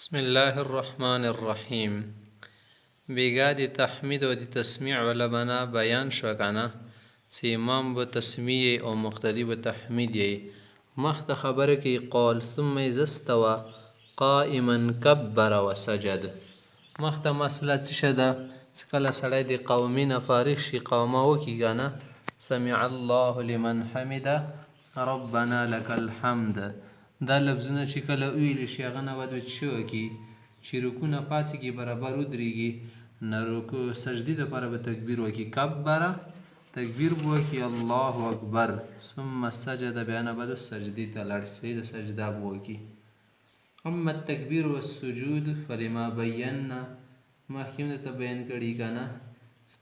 بسم الله الرحمن الرحیم. بیگا د تحمید او د تسمیع علمانا بیان شو کنه چې امام به تسمیع او مقتدی به تحمید یې مخت خبره کې قال ثم اذا استوى قائما كبر وسجد. مخت مسله څه شده چې کله سړی د قومي نه فارغ شي قومه وکي کنه سمع الله لمن حمده ربنا لك الحمد. دا لفظونه چې کله ویل شي هغه نه باید څه وکړي چې رکوع نه پاسې کې برابر ودرېږي نه رکوع سجدې دپاره به تکبیر وکړي کبره تکبیر به وکړي الله اکبر ثم سجد بیا نه به د سجدې ته لاړ شي د سجده به وکړي. اما التکبیر والسجود فلما بینا مخکې درته بیان کړي که نه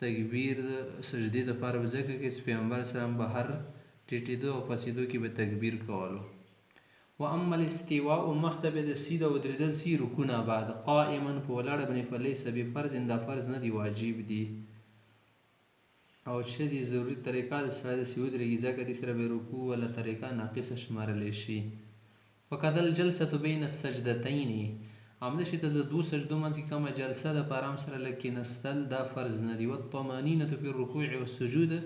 تکبیر د سجدې دپاره به ځکه کې چې پیغمبر سلام به هر ټیټېدو او پڅېدو کې به تکبیر کولو. و اما الاستواء مخته به د سیده ودرېدل سي رکوع نه بعد قائما په ولاړه باندې فلیس بفرض دا فرض نه دی واجب دی او چې د ضروري طریقه د سره د سي ودرېږي ځکه دې سره به رکوع ولا طریقه ناقصه شمارلی شي. فقد الجلسة بین السجدتین همدا چې د دوه سجدو منځ کې کومه جلسه د په ارام سره لږ کېنستل دا فرض نه دی. والطمانینة فی الرکوع والسجود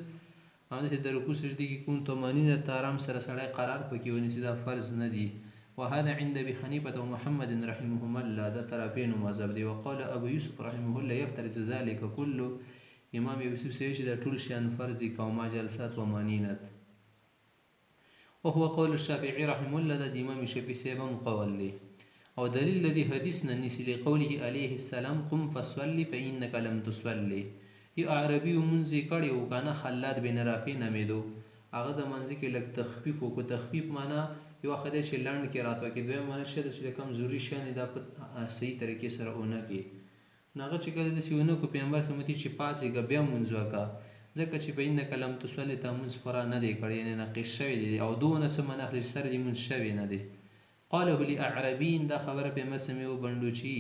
همدا چې د رکوع سجدې کې کوم طمانینه ته ارام سره سړی قرار پکې ونیسي دا فرض نه دی. وهذا عند ابي حنيفه ومحمد رحمهما الله دا طرفین مذهب دی. وقال ابو يوسف رحمه الله يفترض ذلك كله امام یوسف سوي چې دا ټول شیان فرض دي کومه جلسات ومانینت. وهو قول الشافعي رحمه الله دا د امام شافعي صاحب قول دی او دلیل د حدیث نه نیسي لقوله عليه السلام قم فصلي فانك لم تصلي. یو عربي منځ کړي او کنه خلاد بن رافع نامیدو هغه د منځ کې لږ تخفیف وکړو. تخفیف معنا یو خدای چې لنډ کې راتو کې دوی معنا شته چې کمزوري شانې دا په صحیح طریقې سره اونه کې ناغه چې کله د سیونه کو پیغمبر سمتی چې پاسېګه بیا منځ وکا ځکه چې بین کلم تصلی ته منځ فرا نه دی کړی نه نقش شوی دی او دونه څه منه خپل سره دی منځ شوی نه دی. قاله لاعربین دا خبره پیغمبر سمې و بندوچی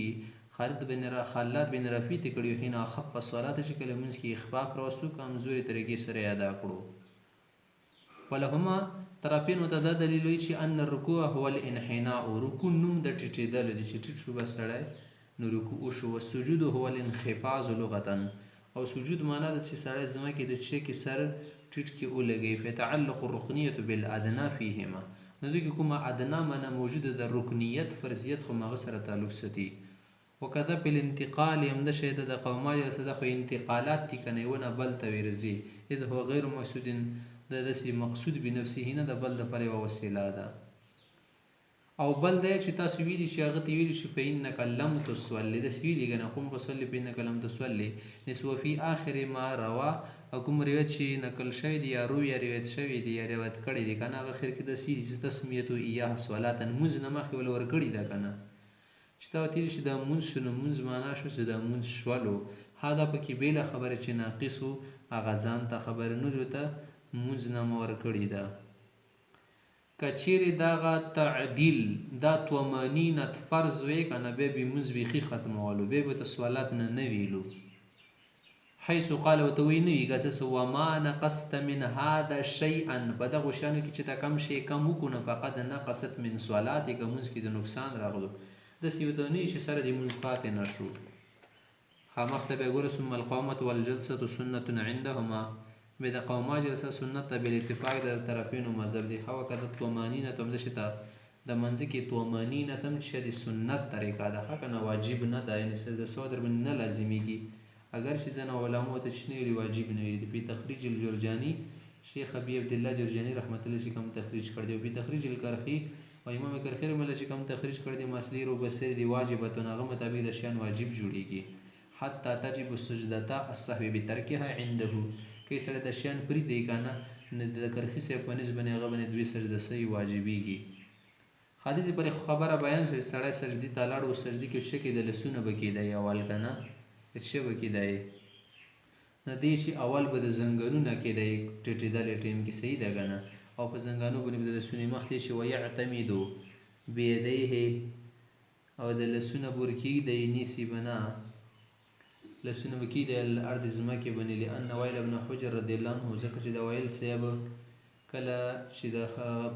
خالد بن رافع ته کړي حين اخف الصلاه چې کله منځ کې اخفاف راوستو کمزوري طریقې سره ادا کړو. ولهما طرفین ته دا دلیل وی چې ان الرکوع هو الانحناء رکوع نوم د ټیټېدل دي چې ټیټ شو بس سړی نو رکوع شو. والسجود هو الانخفاض لغه او سجود معنا د چې سړی زما کې د چې کې سر ټیټ کې ولګي. فتعلق الركنيه بالادنى فيهما نو دغه کومه ادنا معنا موجوده د رکنیت فرضیت خو مغه سره تعلق ساتي. وکذا په الانتقال يمد شهد د قومای سره خو انتقالات تی کنه ونه بل تویرزي اذ هو غیر مقصود د دسی مقصود بنفسه نه د بل د پر وسیله ده. او بل د چې تاسو ویلی چې هغه تی ویلی چې فإنک لم تصلي د ویلی کنه قم بصلي فإنک لم تصلي نسو فی اخر ما روا او کوم روایت چې نقل شوی دی یا روایت شوی دی یا روایت کړی دی کنه هغه خیر کې د سیری تسمیه ایه صلاتن مز نه مخ ول ور کړی دا کنه چې تا تیر شي د مونږ شنو مونږ معنا شو چې د مونږ شولو هدا پکې بیل خبره چې ناقصو هغه ځان ته خبر نه لوته مونږ نه مور کړی دا کچيري داغه تعدیل دا طمانینت فرض وی کنه به مونږ ویخي ختمولو به تسوالات نه ویلو حيث قال وتويني قصص وما نقصت من هذا شيئا بدغه شانو کې چې تا کم شي کم وکونه فقط نقصت من صلاتك مونږ کې د نقصان راغلو د سیودونی چې سره د منځ پاتې نشو. خامخته به ګوره ثم القومه والجلسه سنه عندهما به د قومه جلسه سنت بل اتفاق د طرفینو مذهب دی. هو کده طمانینه تم د شتا د منځ کې طمانینه تم چې د سنت طریقه ده حق نه واجب نه ده یعنی سر د صدر من نه لازمیږي اگر چې زنه علماء ته شنو واجب نه وي. په تخریج الجرجانی شیخ ابي عبد الله جرجانی رحمت الله چې کوم تخریج کړ دی په تخریج الکرخی او امام کرخی رحمه الله چې کوم تخریج کړ دی مسلی رو بسر دی واجبتون هغه مطابق د شان واجب جوړیږي. حتی تجب السجدتا السهو بترکها عنده کې سره د شان پری دی کنه د کرخی سره په نسبت هغه باندې دوی سجده سي واجبېږي. حدیث پر خبره بیان شوی سړی سجدي تعالی او سجدي کې شکه د لسونه بکیدای اول کنه چې بکیدای نه دی چې اول به د زنګونو نه کېدای ټټېدل ټیم کې صحیح ده کنه او په زنګانو باندې د لسونی مخته شي ويعتمدو بيديه او د لسونه برکی د نیسی بنا لسونه بکی د الارض زمکه بنی لئن وائل ابن حجر رضی الله عنه ذکر چې د وائل صاحب کله چې د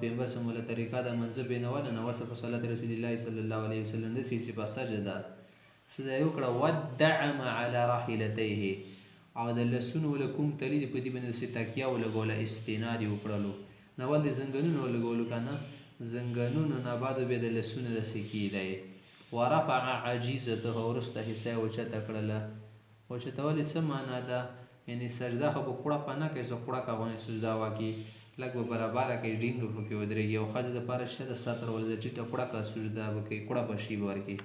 پیغمبر صلی الله علیه طریقه د منځ بینواله نو وصف صلات رسول الله صلی الله علیه وسلم د چې په سجده سجده یو کړه ودعم علی راحلتیه او د لسونو لکم تلید په دې باندې ستاکیا ولګول استناد وکړلو نو ول د زنګونو ولګول کنه زنګونو نه بعد به د لسونو لسکی دی ورفع عجیزته ورسته حصہ وچته کړله وچته ولې څه معنا ده یعنی سجده خو په کړه پنه کې زه کړه کوي سجده واکي لږ به برابره کې ډینګ پکې ودرېږي او ښځه دپاره شته د ستر ول د ټیټه کړه که سجده وکړي کړه به شي به ورکړي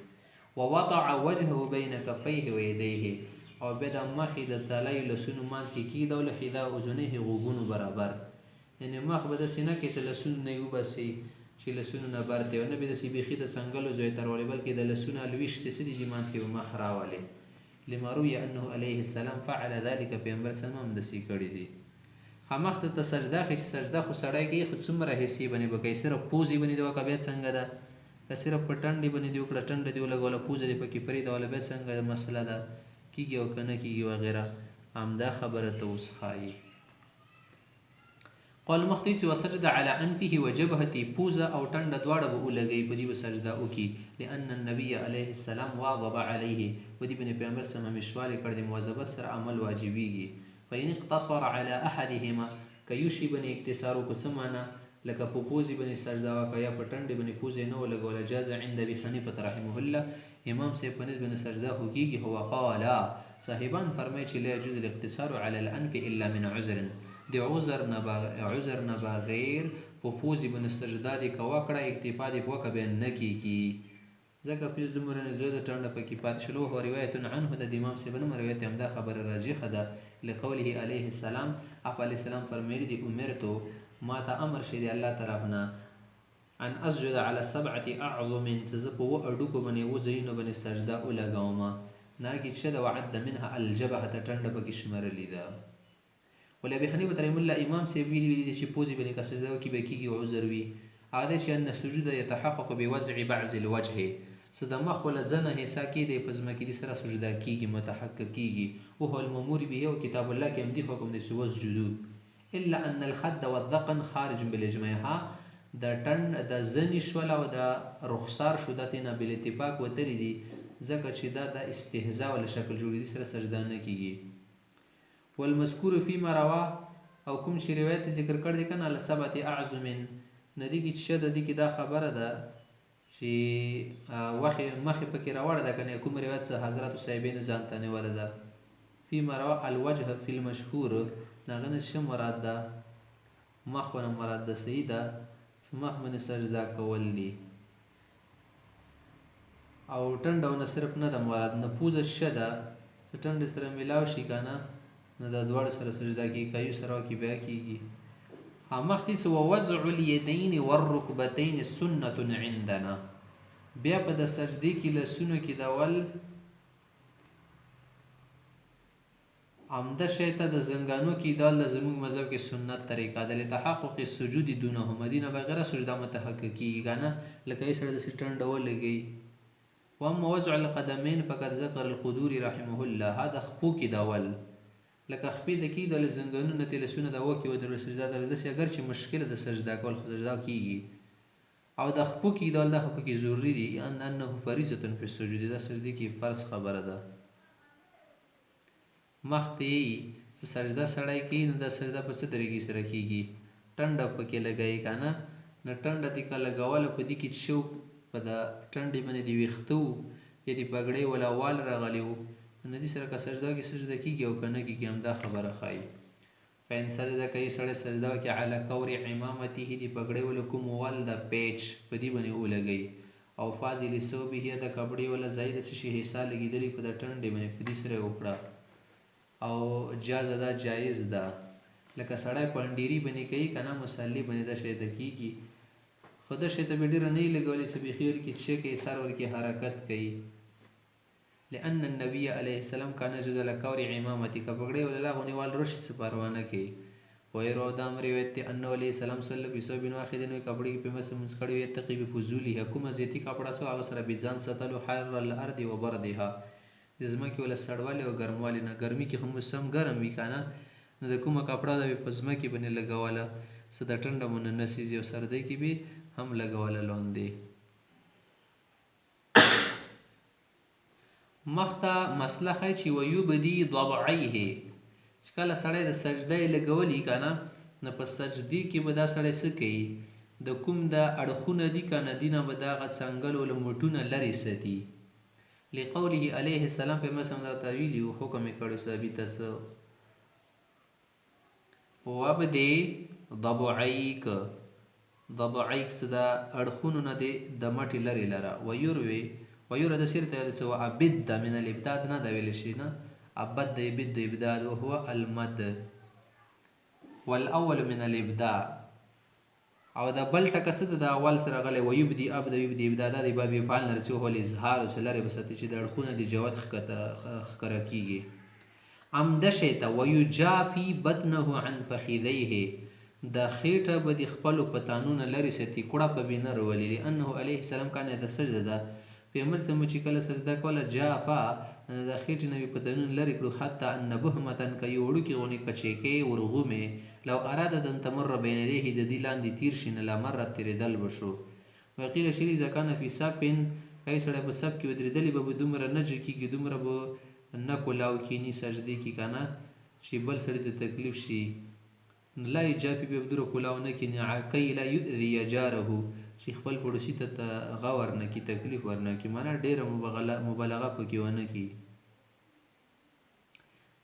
ووضع وجهه بین کفیه ویدیه او بیا د مخې د تلیو لسونو منځ کې کېږدول حذا اذنیه غوږونو برابر یعنی مخ به داسې نه کې چې لسونو نه یې وباسي چې لسونو نه برته او نه به داسې بیخي د څنګلو ځای ترولې بلکې د لسونو لویشتې څه دي منځ کې به مخ راولې لما روي انه علیه السلام فعل ذلك پیغمبر صلی الله علیه وسلم هم داسې کړي دي همخ ته سجده خو سجده خو سړی کوي خو څومره حصې باندې به کوي صرف پوزې باندې د وکه بیا څنګه ده که صرف په ټنډې باندې دې وکړه ټنډه دې ولګوله پوزه دې پکې پرېږدوله بیا څنګه مسله ده کېږي او که نه کېږي وغیره همدا خبره ته اوس ښایي قال مختی چې وسجد على انفه وجبهته پوزه او ټنډه دواړه به ولګوي په دې به سجده وکړي لأن النبي علیه السلام واظب علیه په دې باندې پیغمبر صلی الله علیه وسلم مشوارې کړ د مواظبت سره عمل واجبېږي فإن اقتصر على أحدهما كيوشي بني اقتصارو كسمانا لك پوزي بني سجده وكيا پټنډ بني پوزي نو لګول جاز عند ابي حنيفه رحمه الله امام سي پنځ بني سجده هوږي هو قال صاحبان فرمای چې لا يجوز الاقتصار على الانف الا من عذر دي عذر نه بغیر پوزي بني سجده دي کوا کړه اکتفا دي وک به نه کیږي ځکه پیس دومره نه زیاده ټنډه پکې پاتې شلو هو روایت عنه د امام سي بن روایت هم دا خبر راجحه ده لقوله عليه السلام اپ علیه السلام فرمایلی دی امرتو ما ته امر شې دی الله طرفنا ان اسجد على 7 اعظم سزپو اډوکو باندې و زینو باندې سجده ولګاوم ناګی شد وعد منها الجبهه ټنډه پکې شمرلی ده ولی ابي حنیفه رحمه الله امام سی ویلی دی چې پوزي باندې سجده وکي به کیږي عذر وی عاده چې ان السجود يتحقق بوضع بعض الوجه صد مخ ولا زنه حصہ کې د پزما کې د سره سجده کیږي متحقق کیږي او هو المامور به او کتاب الله کې هم دی حکم د سجود الا ان الخد والذقن خارج بالاجماع د ټن د زنی شول او د رخصار شودتینه بل اتفاق وتلی دي ځکه چې دا د استهزاء ول شکل جوړې دي سره سجده نه کیږي والمذکور فيما رواه او کوم چې روایت ذکر کړ دي کنه لسبت اعظم ندی کی شد دي کی دا خبره ده چې وخت مخه پکې راوړه ده کنه کوم روایت څخه حضرت صاحبین ځانته نه ولده فيما رواه الوجه في المشهور نغنه ش مراد ده مخونه مراد ده سیده سمخ من سجده کول دي او ټنډونه صرف نه د مراد نه پوزه شده ټنډ سره ملاو شي کنه نه د دوړ سره سجده کی کایو سره کی بیا کیږي مختی سو وضع الیدین والرکبتین سنت عندنا بیا په د سجدی کې لسونو کې دول عمده شیطه د زنګانو کې دال زموږ مذهب کې سنت طریقه د تحقق السجود دونه مدینه بغیر سجده متحققی کنه لکه سره د سټند ولګي واما وضع القدمين فقد ذكر القدوري رحمه الله هذا خپو کې دول لکه خپې د کې د زنګانو نه تلسونه د وکی و د سجده د دسي اگر چې مشکله د سجده کول سجده کیږي او د خپو کې دال د خپو کې ضروری دي ان انه فریضه فی السجود د سجده کې فرض خبره ده مختی سجده سړی کې نو د سجده په څه طریقې سره کیږي ټنډه پکې لګای کنه نه ټنډه دې کله لګول په دې کې شوک په د ټنډې باندې دی ویختو یا دی پګړې ولا وال راغلیو نه دې سره که سجده کې سجده کیږي او کنه کیږي هم دا خبره خای فین سجده کوي سړی سجده کې علی کور امامته دی پګړې ولا کوم وال د پیچ په دې باندې ولګي او فاضل صوبه د کبړې ولا زائد شي حصہ لګیدلی په د ټنډې باندې په دې سره وکړه او جاز ده جایز ده لکه سړی پنډيري باندې کوي کنه مصلی باندې د شی د کیږي خدا شی ته ډیر نه لګولې چې بخیر کې چې کې سر ور کې حرکت کوي لأن النبي عليه السلام كان يجد لكور عمامتي كبغړې ولا غنیوال رشد څه پروانه کوي وای رو دام روایت انه عليه السلام صلی الله علیه وسلم واخذ نو کبړې په مس مسکړې یتقي بفضول حکومت زيتي کپڑا سو هغه سره بيزان ستلو حر الارض وبردها زما کې ولا سړواله او ګرمواله نه ګرمي کې هم سم ګرم وی کنه نو د کومه کپڑا د پزما کې باندې لګاواله څه د ټنډه مو نه نسیزي او سردی کې به هم لګوله لاندې. مخته مسله ښایي چې ویبدي ضبعیه، چې کله سړی د سجده یې لګولي که نه، نو په سجدې کې به دا سړی څه کوي، د کوم د اړخونه دي که نه دي نه به دغه څنګل له مټونه لرې ساتي. لقوله علیه السلام پیغمبر صلی الله علیه وسلم دا ویلي و، حکم یې کړی صحابي ته څه وبدي ضبعیک، ضبعیک څه د اړخونو نه دی د مټې لرې لره. ویروه د سیر ته څه وابد من الابداد نه دا ویل شي نه، ابد د ابد ابداد وهو المد والاول من الابداع. او د بل ټکه څه د اول سره غلی ویبدي ابدا یبدي ابدادا د باب فعل نه رسي هو الاظهار او سلری بسته چې د اړخونه د جواد ښکاره کیږي. عمده شیته ویجافي بطنه عن فخذیه، د خېټه به د خپلو پتانونه لرې ساتي، کوړه به نه رولي. لانه علیه السلام کان یتسجد ده، پیغمبر صلی الله چې کله سجده کوله جافا د خېټې نه پتانونه لرې کړو، حتی ان بهمتن که یو وړوکې غونې کچیکې ورغومې لو ارادت ان تمر بین یدیه د دې لاندې تیر شي نه لمرت تېرېدل به شو. وقیل شي اذا کان فی صف، کله سړی په صف کې ودرېدلی به دومره نه جګ کېږي، دومره به نه کلاو کینی سجدې کې که نه چې بل سړي ته تکلیف شي. لا یجافي به دومره کلاو نه کیني، کی لا یؤذي جاره، چې خپل پړوسي ته غور نه کړي، تکلیف ورنه کړي، معنا ډېره مبالغه پکې ونه کړي.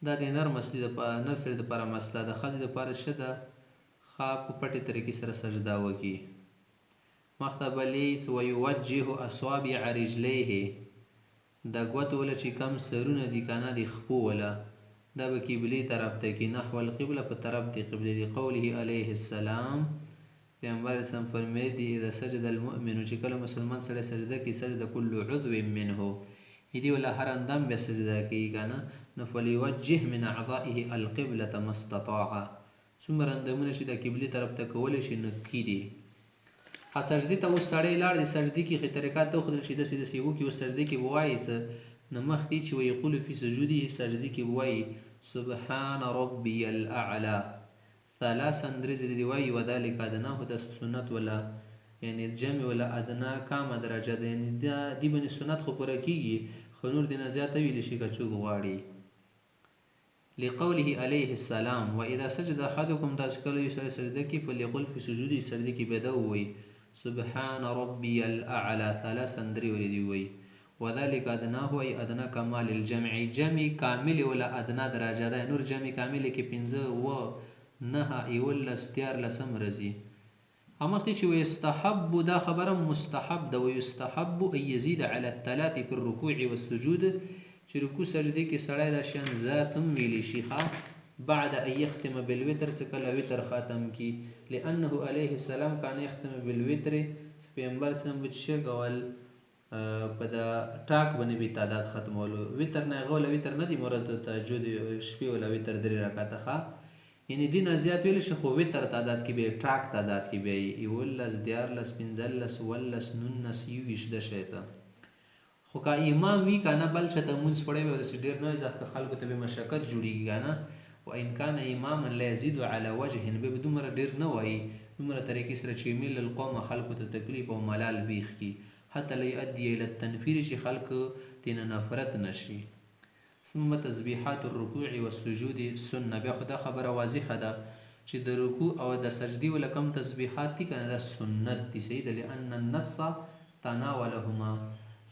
دا د نر سړي دپاره مسله ده. ښځې دپاره ښه ده ښه په پټې طریقې سره سجده وکړي. مخته بلې ویوجه اصابع رجلیه، د ګوتو وله چې کم سرونه دي که نه د خپو وله دا به قبلې طرف ته کړي، نحو القبله په طرف د قبلې. لقوله علیه السلام پیغمبر اسلام فرمیدي دي اذا سجد المؤمن، چې کله مسلمان سره سجده کوي سجده کل عضو منه، دې ولا هر اندام بیا سجده کوي که نه، نو فلیوجه من اعضائه القبلة ما استطاع، څومره اندامونه چې د قبلې طرف ته کولی شي نو کړي. سجدې ته اوس سړی لاړ دی، سجدې کې ښې طریقات ته وښودل چې داسې داسې وکړي. اوس سجدې کې به وایي څه، نو مخکې چې ویقول فی سجوده، سجدې کې به وایي سبحان ربي الاعلى ثلاثا، درې ځلې دې وایي. وذلک ادناه، د سنت ولا یعنې جمع ولا ادنا کامه درجه ده، یعنې دې باندې سنت خو پوره کېږي، خو نور دې نه زیاته ویلی شي که څوک غواړي. لقوله علیه السلام واذا سجد احدکم، تاسو کله یو سړی سجده کوي فلیقل فی سجوده، سجدې کې به دا ووایي سبحان ربي الاعلى ثلاثا، درې ولې دې ووایي. وذلك ادناه ای ادنا کمال الجمع، جمع کامل ولا ادنا درجه ده، نور جمع کامل کې 15 و 9 11 13 راځي. همغه چې ويستحب، دا خبره مستحب ده، ويستحب ان يزيد على الثلاث في الركوع والسجود، چې رکوع سجدې کې سړی دا شیان ذاتم ویلی شي بعد ان يختم بالوتر، څه کله وتر ختم کی. لانه علیه السلام کان یختم بالوتر، پیغمبر سم بچ کول په د ټاک باندې به تعداد ختمولو. وتر نه غول وتر نه دی مراد تهجد شپې ولا وتر 3 رکعاته ښه، یعنی دین زیات ویل شي، خو وتر تعداد کې به ټاک تعداد کې به یولس 14 15 ولس 19 20 د شیطان. خو که امام وی کنه بل شته مونږ پړې به د ډیر نه ځکه خلکو ته به مشقت جوړیږي کنه. و ان کان اماما لا يزيد على وجه، به دومره ډیر نه وایي، دومره طریقې سره چې میل القوم خلکو ته تکلیف او ملال بیخ کی، حتی لا يؤدي الى التنفير، چې خلک تینا نفرت نشي. ثم تسبيحات الركوع والسجود سنه، بیا خدا خبره واضحه ده چې د رکوع او د سجدي ولکم تسبیحات دي کنه، د سنت دي سید، لان النص تناولهما،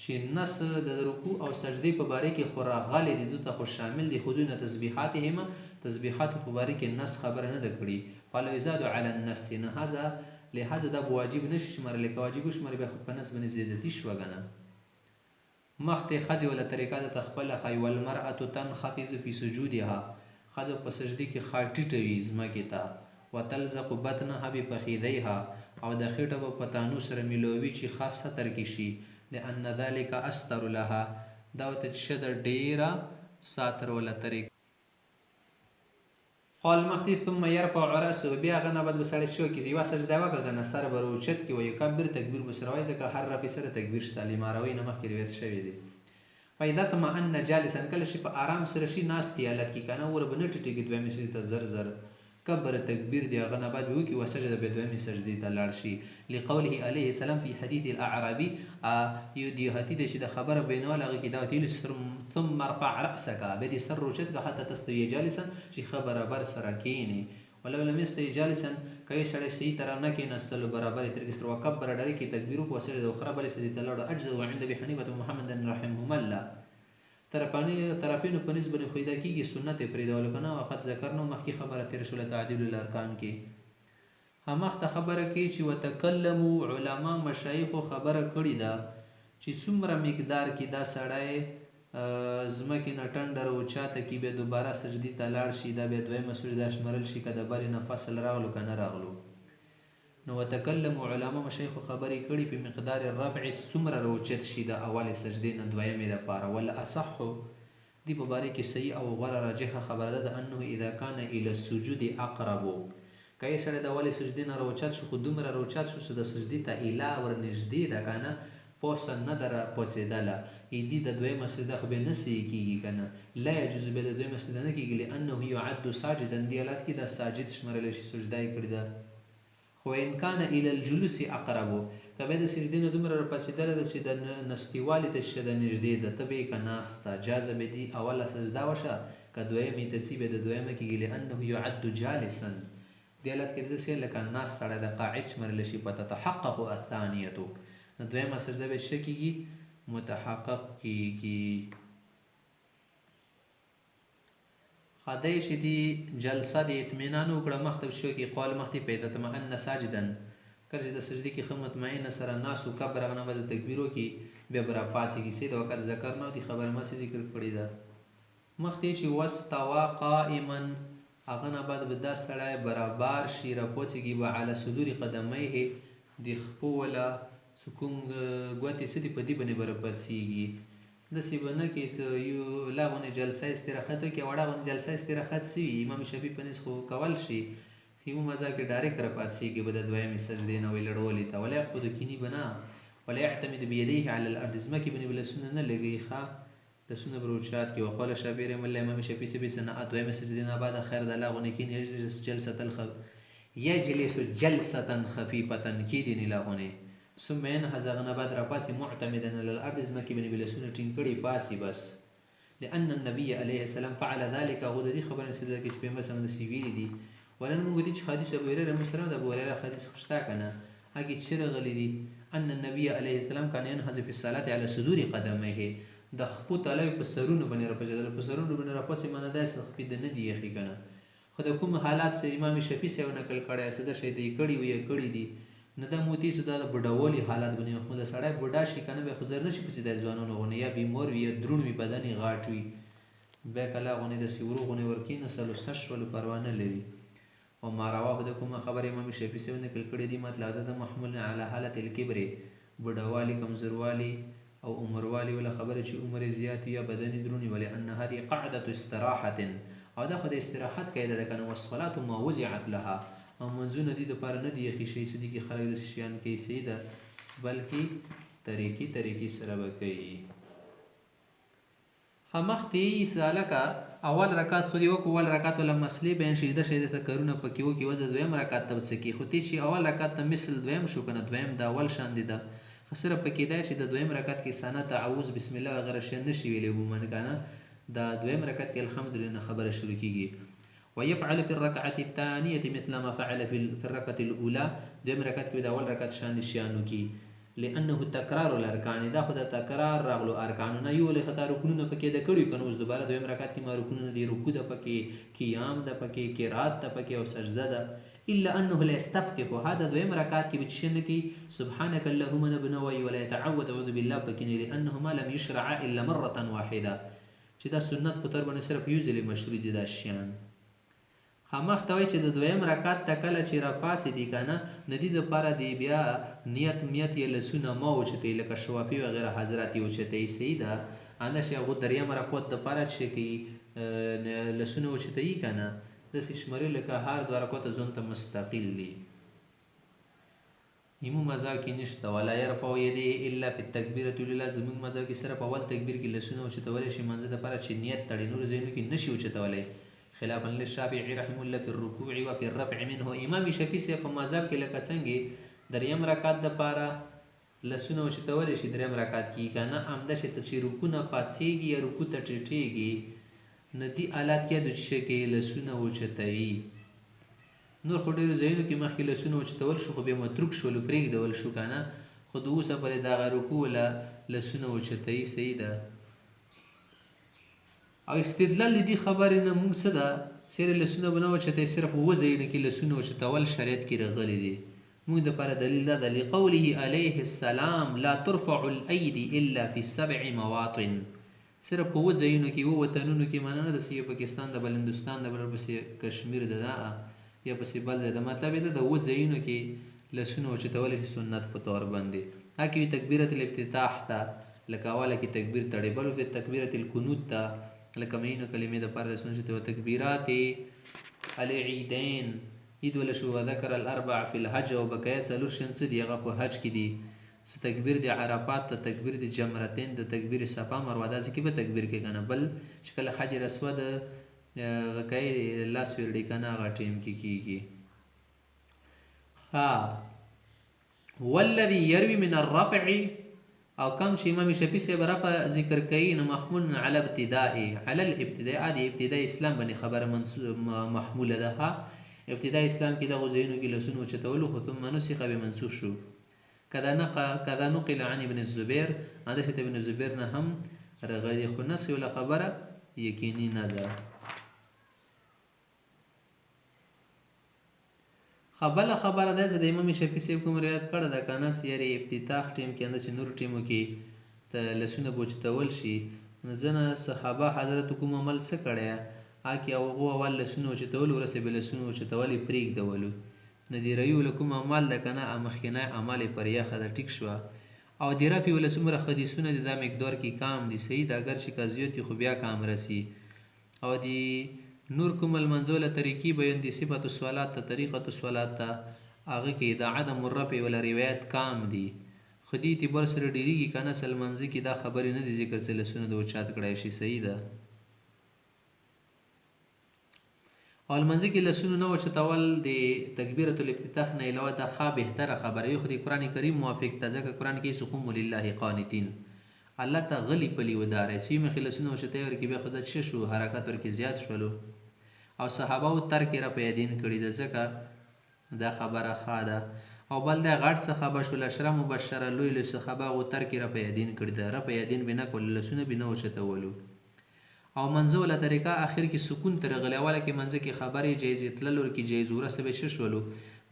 چې نص د رکوع او سجدي په باره کې خو راغلي دي، دوی ته خو شامل دي، خو دوی نه تسبیحاتهما، تسبیحات په باره کې نص خبره نه ده کړې. فلو یزاد علی النص، نه هذا لهذا دا واجب نشي شمارل، که واجب شمار بیا خو په نص باندې زیادتی شو کنه. مخته خځې ولا طریقه د تخپل خی والمرأه تنخفض فی سجودها، خځه په سجدي کې خاټیټه وي ځمکې ته، وتلزق بطنها بفخذیها، او د خېټه په پتانو سره ملوي چې خاصه تر کې شي، لان ذلك استر لها، دا ته شد ډیره ساتر ولا طریقه. قال مختی ثم يرفع راسه، بیا غنه بعد بسړی شو کې یو سجده وکړه کنه، سر به روچت کې وي کبر تکبیر بسروي، ځکه هر رفع سره تکبیر شته، لماروي نه مخکې روایت شوی دی. فاذا طمأن جالسا، کله چې په آرام سره شي ناستې حالت کې کنه ور بنټ ټیګ دوه مې ته زر زر کبر تکبیر دی هغه نه بعد وکړي وسجد بیا دویمې سجدې ته لاړ شي لقوله علیه السلام فی حدیث الاعرابي یو دی حدیث چې د خبره بینول هغه کې دا ویلي ثم ارفع رأسک بیا دې سر روچت که حتی تستوي جالسا چې ښه برابر سره کښېنې ولو لم یستوي جالسا که یو سړی صحیح طرح نه کېناستلو برابرې طریقې سره وکبر ډارې کې تکبیر وکړو وسجد اخرى بلې سجدې ته لاړو اجزه عند ابي حنیفة محمد رحمهم الله طرفینو په نسبت خو دا کېږي سنت یې پرېږدولو که نه وقت ذکرنو مخکې خبره تېره شوله تعدیل الارکان کې هماخته خبره کې چې وتکلمو علما مشایخو خبره کړې ده چې څومره مقدار کې دا سړی ځمکې نه ټنډه راوچاته کي بیا دوباره سجدې ته لاړ شي دا بیا دویمه سجده شمرل شي که د بلې نه فصل راغلو که نه راغلو نو وتکلمو علما مشایخو خبرې کړي په مقدار الرفع څومره راوچت شي د اولې سجدې نه دویمې دپاره والاصحو دې په باره کې صحیح او غوره راجحه خبره ده د انه اذا کان الى السجود اقربو که یې سړی د اولې سجدې نه راوچت شو خو دومره راوچت شو چې د سجدې ته اله ورنږدې ده که نه پوسه نه ده راپڅېدله دې د دویمه سجده خو بیا نه صحیح کېږي که نه لا یجوز بیا د دویمه سجده نه کېږي لانه یعد ساجدا دې حالت کې دا ساجد شمرلی شي سجده یې کړې ده خو ان کان الى الجلوس اقربو که بیا د سجدې نه دومره راپڅېدله ده چې د نستیوالي ته چې د نږدې ده ته به یې که ناسته جازه به دې اوله سجده وشه که دویمې ته ځي بیا د دویمه کېږي لانه یعد جالسا دې حالت کې داسې لکه ناست سړی د قاعد شمرلی شي فتتحقق الثانیتو نو دویمه سجده به څه کېږي متحقق کېږي خدای چې دی جلسه د اطمینان وکړه مخته شو کې قول مخته پیدا تمعن ساجدا کله چې د سجدې کې ښه مطمئن سره ناست و کبر هغه نه به د تکبیر وکړي بیا به راپاڅېږي سید وقت ذکر نه دي خبره ماسې ذکر کړې ده مخکې چې واستوا قائما هغه نه بعد به دا سړی برابر شي راپوڅېږي به علی صدور قدمیه د خپو وله سکون ګوتې څه دي په دې باندې به راپرسېږي داسې به نه کې یو لا غونې جلسه استراحت وکړي وړه غونې جلسه استراحت سوي امام شفیع په نس خو کول شي خیمو مزا کې ډایرکټ راپاڅېږي به د دویمې سجدې نه وی لړولې ته ولا یقعد کیني به نه ولا یعتمد بیدیه علی الارض ځمکې باندې به لاسونه نه لګوي ښه لاسونه به روچات کړي وقال شافعي رحمه الله امام شفیع صاحب څه نه دویمې سجدې نه بعد خیر د لا غونې کیني یجلس جلسة خفیفة کیدي نه لا غونې ثم ينهض هغه بعد راپاسي معتمدا على الارض ځمکې باندې بلسونه ټینګ کړي پاسي بس لان النبي عليه السلام فعل ذلك غو د دې خبرې سره کې چې پیغمبر سم د سی ویلي دي ولن موږ دي چې حدیث ابو هريره مسلم د ابو هريره حدیث خوشتا کنه هغه چې غلي دي ان النبي عليه السلام كان ينهض في الصلاه على صدور قدميه د خپو تلوي په سرونو باندې راپځل په سرونو باندې راپځي معنی دا څه خپې د نه دی یخي کنه خو د کوم حالات سره امام شفیع سره نقل کړی څه د شی دی کړي وي کړي دي نه د موتی څه د بډاولي حالات باندې خو د سړی بډا شي کنه به خزر نشي پسې د ځوانونو غونه یا بیمار وي یا درون وي بدني غاټ وي به کله غونه د سیورو غونه ورکی نسلو سش ول پروا نه لري او ما رواه د کومه خبر امام شفیع سره نقل کړي دي مطلب د محمول علی حالت الکبر بډاوالي کمزوروالي او عمروالي ولا خبره چې عمر زیات یا بدني دروني ولی ان هذه قاعده استراحه او دا خو د استراحت قاعده ده کنه والصلاه ما وزعت لها او منځونه دي د پاره نه دی یخي شي سدي کې خلک د شیان کې سیده بلکې طریقې سره وکړي خمختي سالکا اول رکعت خو دی وکول رکعت ول مسلې بین شي د شه د تکرونه پکې وکي وځ دویم رکعت ته وسکی خو تی چې اول رکعت ته مثل دویم شو کنه دویم د اول شان دي ده خسره پکې دی چې د دویم رکعت کې سنه تعوذ بسم الله غیر شي نشي ویلې ومن کنه دا دویم رکعت کې الحمدلله خبره شروع کیږي ويفعل في الركعة الثانية مثل ما فعل في الركعة الأولى دویم رکعت کې د اول رکعت شان شیانو کې لأنه تکرار الارکان دا خو د تکرار راغلو ارکانونه یو له خطا رکنونه پکې د کړي کنه اوس دوباره دویم رکعت کې ما رکنونه دی رکوع د پکې قیام د پکې قرات د پکې او سجده ده الا انه لا يستفتح هذا دویم رکعت کې بچنه کې سبحانك اللهم نبنوي ولا يتعوذ اعوذ بالله پکې لانه ما لم يشرع الا مره واحده چې دا سنت په تر باندې صرف یو ځل مشروع دي دا شیان خامخ ته وای چې د دویم رکعت تکله چې را پاسې دي کنه ندی د پاره دی بیا نیت یې لسونه ما او چته لکه شوافی و غیره حضرات یو چته سیدا انده شی غو دریم رکعت د پاره چې کی لسونه او چته یې کنه د شمرې لکه هر دوه رکعت ځون ته مستقل دي ایمو مزا کې نشته ولا يرفع يده الا في التكبيره الاولى زمون مزا کې صرف اول تکبیر کې لسونه او چته ولې شي منځ د پاره چې نیت تړي نور زینو کې نشي او چته ولې خلافا للشافعي رحمه الله في الركوع وفي الرفع منه. امام شافعي صاحب په مذهب کې لکه څنګه دریم رکعت دپاره لاسونه اوچتولی شي، دریم رکعت کې که نه همداسې ته چې رکوع نه پاڅېږي یا رکوع ته ټیټېږي نو دې حالت کې د څه شی کې لاسونه اوچتوي. نور خو ډېرو ځایونو کې مخکې لاسونه اوچتول شو خو بیا متروک شولو، پرېږدول شو که نه، خو د اوسه پورې دغه رکوع لاسونه اوچتوي. صحیح ده. او استدلال د دې خبرې نه موږ څه ده، صرف لاسونه به نه اوچتوي، صرف اووه ځایونو کې لاسونه اوچتول شریعت کې راغلي دي. موږ دپاره دلیل دا ده لقوله علیه السلام لا ترفع الایدي الا فی 7 مواطن. صرف په اووه ځایونو کې، اووه وطنونو کې، معنا نه ده چې یو پاکستان ده، بل هندوستان ده، بل پسې کشمیر ده، یا پسې بل ځای ده. مطلب یې ده د اووه ځایونو کې لاسونه اوچتولی شي سنت په طور باندې. هکې وي تکبیرة الافتتاح ته لکه اوله کې تکبیر تړي، بل وي تکبیرة القنوت ته لکه مینو کلمې دپاره لاسونه اوچتوي. تکبیرات العیدین، عید وله شو، وذکر الاربع فی الحج، او بقیه څلور شیان څه دي هغه په حج کې دي. څه تکبیر د عرفات ته، تکبیر د جمرتین، د تکبیر صفا مروه، داسې کې به تکبیر کې که نه، بل چې کله حجر اسود هغه کوي لاس ویرډي که نه هغه ټیم کې کېږي. والذي يروي من الرفع، او کم چې امام شفیع صاحب رفع ذکر کوي نو محمول علی ابتدائي، علی الابتداء د ابتداء اسلام باندې خبره محموله ده. ابتداء اسلام کې دغو ځایونو کې لاسونه اوچتولو، خو ثم نسخ به منسوخ شو. کذا نقل عن ابن الزبیر، همداسې د ابن الزبیر نه هم راغلي، خو نسخ ولا خبره یقیني نه ده. بله خبره ده چې د امام شفیع صاحب کوم روایت کړی ده که نه چې یارې افتتاح ټیم کې همداسې نورو ټیمو کې ته لاسونه به اوچتول شي، نو ځینې صحابه حضرت کوم عمل څه کړی هکې هغو اول لاسونه اوچتولو، وروسته به لاسونه اوچتول یې پرېږدولو. نو د روي وله کوم عمل ده که نه مخکینی عمل یې پر یخه ده، ټیک شوه. او د رفع وله څومره حدیثونه دي دا مقدار کې کام دي. صحیح ده، اگر چې که زیات وي خو بیا کام رسي. او د نور کوم المنځوله طریقې بیان دي، صفت الصلات ته، طریقة الصلات ته، هغه کې د عدم الرفع ولا روایت کام دي. خو دې اعتبار سره ډېرېږي که نه اصل منځه کې دا خبرې نه دي ذکر چې لاسونه د اوچت کړی شي. صحیح ده. او لمانځه کې لاسونه نه اوچتول د تکبیرة الافتتاح نه علاوه دا ښه بهتره خبره وي، خو د قرآن کریم موافق ته، ځکه قرآن کې قوموا لله قانتین، الله ته غلی پلی وداره. چې مخې لاسونه اوچتوي ورکې بیا خو دا څه شو، حرکت ورکې زیات شولو. او صحابهو ترک رفع یدین کړي ده، ځکه دا خبره ښه ده. او بل دا غټ صحابه شول، اشره مبشره لوی لوی صحابه، هغو ترک رفع یدین کړي ده، رفع یدین به نه کولو، لاسونه به نه اوچتولو. او منځه وله طریقه اخر کې سکون ته راغلی، اوله کې منځه کې خبرې جایزې تلل ورکې جایز، وروسته به څه شولو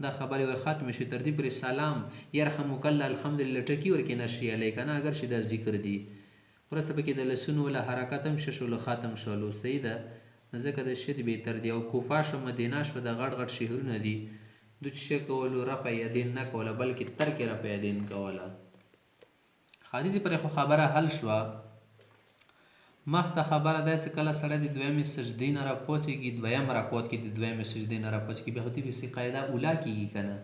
دا خبرې ور ختمې شوې، تر دې پورې سلام یرحمک الله الحمدلله ټکي ورکې نشي علی که نه، اگر چې دا ذکر دي. وروسته پکې د لاسونو وله حرکت هم څه شولو، ختم شولو. صحیح ده. ځکه د شد بهتر دی. او کوفه شو، مدینه شو، د غټ غټ شهرونه دي، دوی څه کولو رفع یدین نه کوله بلکې ترک رفع یدین کوله. حدیث پرې خو خبره حل شوه. مخته خبره ده چې کله سړی د دویمې سجدې نه راپاڅېږي، دویم رکعت کې د دویمې سجدې نه راپاڅېږي، بیا خو دې پسې قاعده اوله کېږي که نه،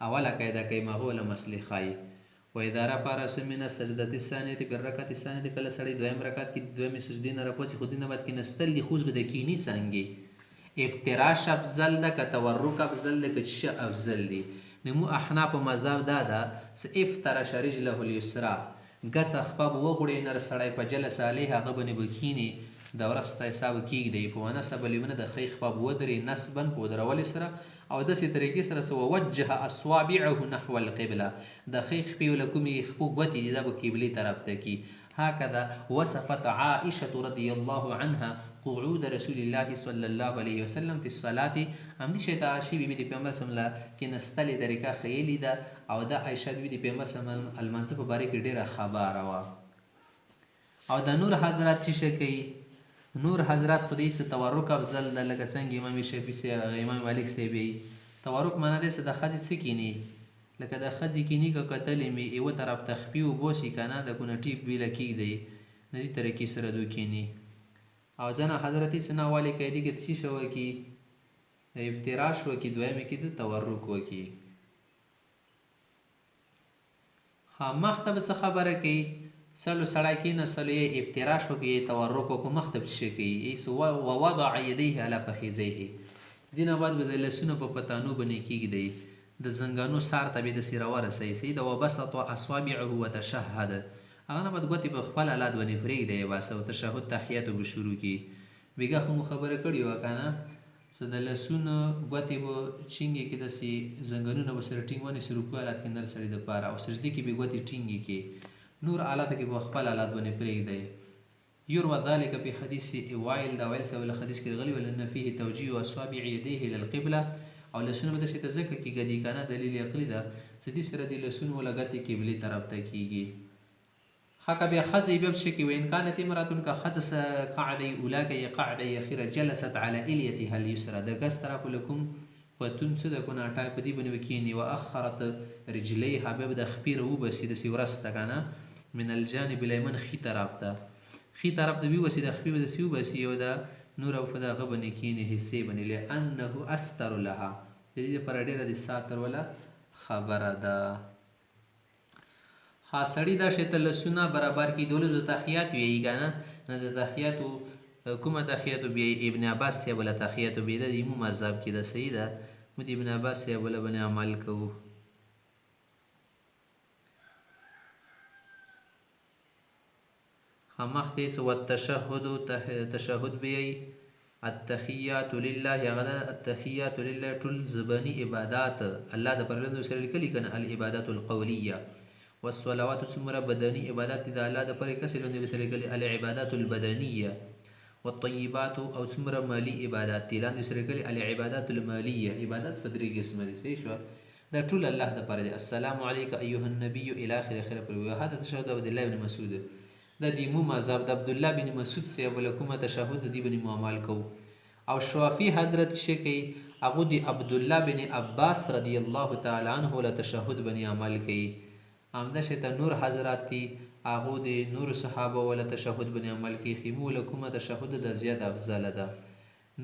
اوله قاعده کوي، هغه وله مسلې ښایي. واذا رفع رأسه من السجدة الثانية بالركعة الثانية، کله سړی دویم رکعت کې د دویمې سجدې نه راپاڅي، خو دې نه بعد کېنستل دي، خو اوس به د کیني څانګې افتراش افضل ده که تورک افضل ده که څه افضل دي. نو مو احنافو مذهب دا ده چې افترش رجله الیسرا، ګڅه خپه به وغوړي نر سړی په جلس علیه، هغه باندې به کښېني، د ورځ ته حساب کېږدی، په ونصب لیمنه د ښۍ خپه به ودرې نصبا په ودرولې سره، او داسې طریقې سره چې ووجه اصوابعه نحو القبله، د ښۍ خپې وله کومې خپو ګوتې دي دا به قبلې طرف ته کي. هکذا وصفت عائشه رضی الله عنها قعود رسول الله صلی الله علیه وسلم فی الصلاة، همدې شی ته عایشې بیبي د پیغمبر صلی الله علیه وسلم کېنستلې طریقه ښیلې ده، او دا عایشه بیبي د پیغمبر صلی الله علیه وسلم المنځه په باره کې ډېره خبره وه. او د نور حضرات چې څه کوي، نور حضرات خو دې څه تورک افضل ده، لکه څنګه امام شافعي صاحب، امام مالک صاحب یې تورک معنا دی چې د ښځې څه کیني، لکه د ښځې کیني که کتلې مې یوه طرف ته خپې وباسي که نه، د کونټي بیله کېږدی، نه دې طریقې سره دوی کیني. او ځنه حضرت یې څه ناوالې قاعدې کې څه شی وکړي، افتراش وکړي، دویمې کې د تورک وکړي. مخته به څه خبره کوي سړی کېناستلو یې افتراش وکړي یې تورک وکړو مخ ته څه کوي ووضع یدیه علی فخذیه دې نه بعد به د لاسونو په پتانو باندې کېږدئ د زنګانو سار ته به یې داسې راورسوي صحیح ده وبسط اصابعه وتشهد هغه نه بعد ګوتې په خپل حالات باندې پرېږدی یې باسه او تشهد تحیاتو به شروع کړي بېګاه خو مو خبره کړې وه که نه څه د لاسونو ګوتې به ټینګې کړي داسې زنګنونه به سره ټینګ ونیسي رکوع حالت کې نر سړي دپاره او سجدې کې به ګوتې ټینګې کړي نور حالاتو کې به خپل حالات باندې پرېږدی يروى ذلك في حديث وائل دا وائل صاحب الحديث کې غلي ولن فيه توجيه اصابع يديه الى القبله او لسونه به د ذکر کېږي د کنه دلیل عقلی ده چې دې سره د لسونو لګتې قبله طرف ته کېږي حق بیا خزي بیا چې کې وین كانت امراتن کا خزس قاعده اولا کې قاعده اخيره جلست على اليتها اليسرى د ګس طرف لكم پتون څه د کونه ټای په دې باندې وکینی واخرت رجليها بیا د خپیر و بس د سیورسته کنه من الجانب الايمن خي طرف ته خي طرف ته وی وسی د خپې د سیو بس یو د نور او په دغه باندې کینی حصے باندې لانه استر لها د دې پر ډیره د ساتر ولا خبره ده خاصړی دا شته لسونه برابر کی دولت د تحیات وی کنه نه د تحیات کومه تحیات بی ابن عباس سی ولا تحیات بی د ایمو مذهب کې د صحیح ده مد ابن عباس سی ولا باندې عمل کوو خمخته سو التشهد تشهد بی التحیات لله غدا التحیات لله ټول زبانی عبادت الله د پرلندو سره لیکلي کنه العبادات القولیه والصلوات سمره بدني عبادت د الله د پر کسل نبی سره لیکلي العبادات البدنيه والطيبات او سمره مالی عبادت لاندې سره لیکلي العبادات الماليه عبادت فدري قسمه دي صحیح شو دا ټول الله د پر السلام عليك ايها النبي الى اخر پر هذا تشهد عبد الله بن مسعود د دیمو مذهب د عبد الله بن مسعود سی ولکومه تشهد دی بن معامل کو او شوافی حضرت شکی ابو دی عبد الله بن عباس رضی الله تعالی عنہ له تشهد بن عمل کی امده شته نور حضرات تی اغو دی نور صحابه ول تشهد بن عمل کی خیمو لکومه تشهد د زیات افضل ده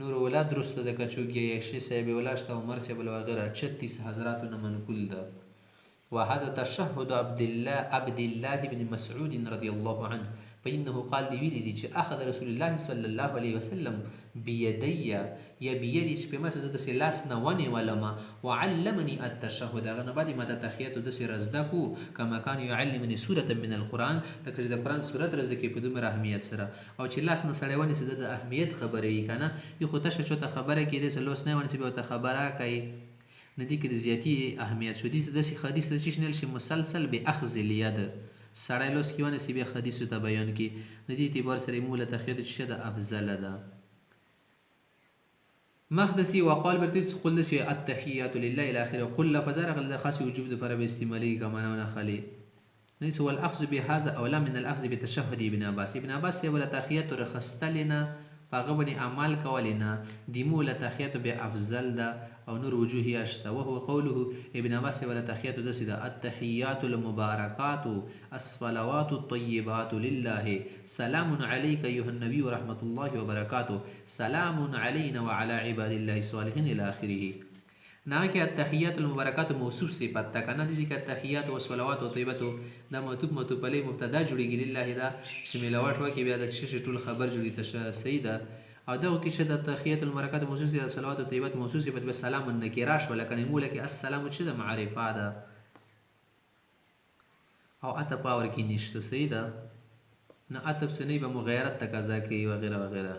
نور ولاد درست د کچوګی شی صاحب ولاشت عمر صاحب وغیرہ 36 حضرات منقول ده وهذا تشهد عبد الله بن مسعود رضي الله عنه فإنه قال لي ویلی چې اخذ رسول الله صلى الله عليه وسلم بيدي یا بيدي چې په ما سره د لاس نه ونی ولما وعلمني التشهد هغه نه بعد ما د تحیات د سر رزده کو کما کان يعلمني سوره من القران لکه چې د قران سوره رزده کې په دومره اهمیت سره او چې لاس نه سړی ونی سره د اهمیت خبره یې کنه یو خو تشه چوته خبره کې د لوس نه ونی به ته خبره کوي ندی کې د زیاتی اهمیت شو دي د حدیث د چشنل شي مسلسل به اخذ اليد سړی لوس کې ونه سی به حدیث ته بیان کې ندی اعتبار سره مولا تخید چې د افضل ده مخدسی وقال برتس قل لسی التحیات لله الى اخره قل لفظر غل د خاص وجوب د پر به استعمالي کمانونه خلی نيس هو الاخذ بهذا اولا من الاخذ بتشهد ابن عباس ولا تحیات رخصتلنا فغبني اعمال کولنا دی مولا تحیات به افضل ده او نور وجوهي اشتا وهو قوله ابن عباس ولا تحيات دسدا التحيات المباركات الصلوات الطيبات لله سلام عليك ايها النبي ورحمه الله وبركاته سلام علينا وعلى عباد الله الصالحين الى اخره ناکه التحیات المبارکات موصوف صفت تا کنه دي ذکر التحیات او صلوات او طیبات دا مطلوب علی مبتدا جوړیږي لله دا شمیلوات وکي بیا د شش ټول خبر جوړی ته سیده او دغه کې چې د تحیات المبارکات موصوف دي صلوات او طیبات موصوف په سلام النکراش ولکن مولا کې السلام چې د معرفه ده او اته پاور کې نشته سیده نه اتب سنی به مغیرت تقاضا کوي وغیرہ وغیرہ